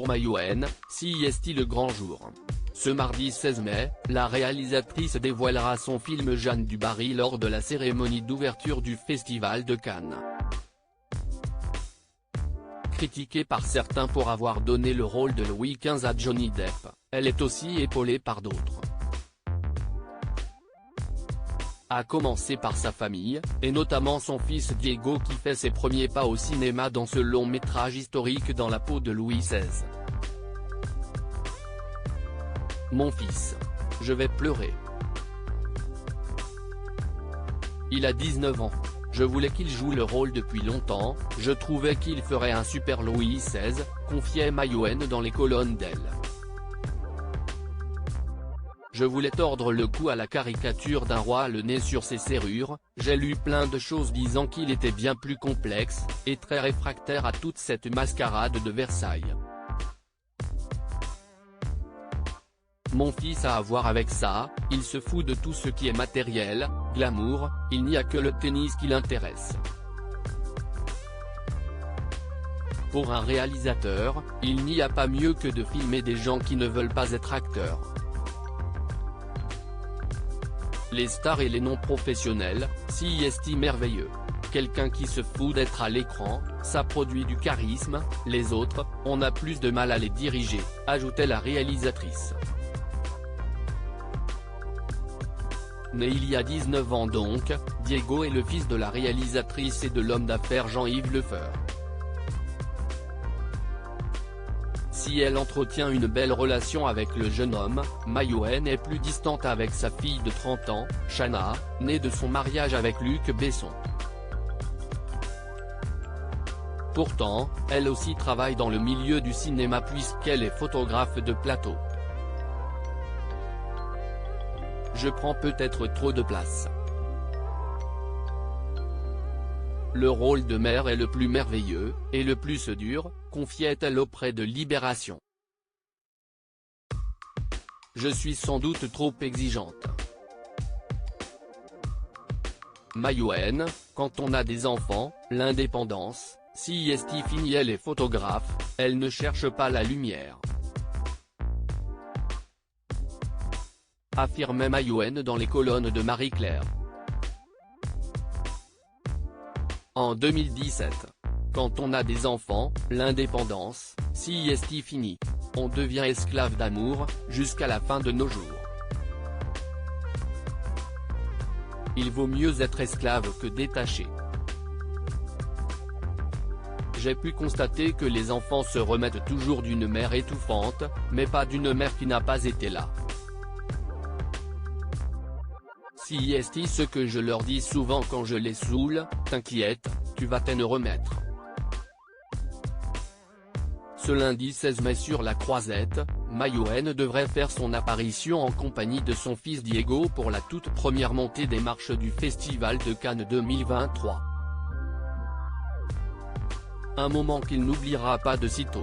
pour Mayouen, CIST le grand jour. Ce mardi 16 mai, la réalisatrice dévoilera son film Jeanne du Barry lors de la cérémonie d'ouverture du Festival de Cannes. Critiquée par certains pour avoir donné le rôle de Louis XV à Johnny Depp, elle est aussi épaulée par d'autres. À commencer par sa famille, et notamment son fils Diego qui fait ses premiers pas au cinéma dans ce long métrage historique dans la peau de Louis XVI. Mon fils. Je vais pleurer. Il a 19 ans. Je voulais qu'il joue le rôle depuis longtemps, je trouvais qu'il ferait un super Louis XVI, confiait Mayouen dans les colonnes d'Elle. Je voulais tordre le cou à la caricature d'un roi le nez sur ses serrures, j'ai lu plein de choses disant qu'il était bien plus complexe, et très réfractaire à toute cette mascarade de Versailles. Mon fils a à voir avec ça, il se fout de tout ce qui est matériel, glamour, il n'y a que le tennis qui l'intéresse. Pour un réalisateur, il n'y a pas mieux que de filmer des gens qui ne veulent pas être acteurs. Les stars et les non-professionnels, CIST merveilleux. Quelqu'un qui se fout d'être à l'écran, ça produit du charisme, les autres, on a plus de mal à les diriger, ajoutait la réalisatrice. Né il y a 19 ans donc, Diego est le fils de la réalisatrice et de l'homme d'affaires Jean-Yves Lefeur. Si elle entretient une belle relation avec le jeune homme, Mayouen est plus distante avec sa fille de 30 ans, Shanna, née de son mariage avec Luc Besson. Pourtant, elle aussi travaille dans le milieu du cinéma puisqu'elle est photographe de plateau. Je prends peut-être trop de place. Le rôle de mère est le plus merveilleux, et le plus dur, confiait-elle auprès de Libération. Je suis sans doute trop exigeante. Mayouen, quand on a des enfants, l'indépendance, CIST fini elle est photographe, elle ne cherche pas la lumière. Affirmait Mayouen dans les colonnes de Marie-Claire. En 2017. Quand on a des enfants, l'indépendance, CIST fini. On devient esclave d'amour, jusqu'à la fin de nos jours. Il vaut mieux être esclave que détaché. J'ai pu constater que les enfants se remettent toujours d'une mère étouffante, mais pas d'une mère qui n'a pas été là. CIST ce que je leur dis souvent quand je les saoule, t'inquiète, tu vas t'en remettre. Ce lundi 16 mai sur la Croisette, Mayouen devrait faire son apparition en compagnie de son fils Diego pour la toute première montée des marches du Festival de Cannes 2023. Un moment qu'il n'oubliera pas de sitôt.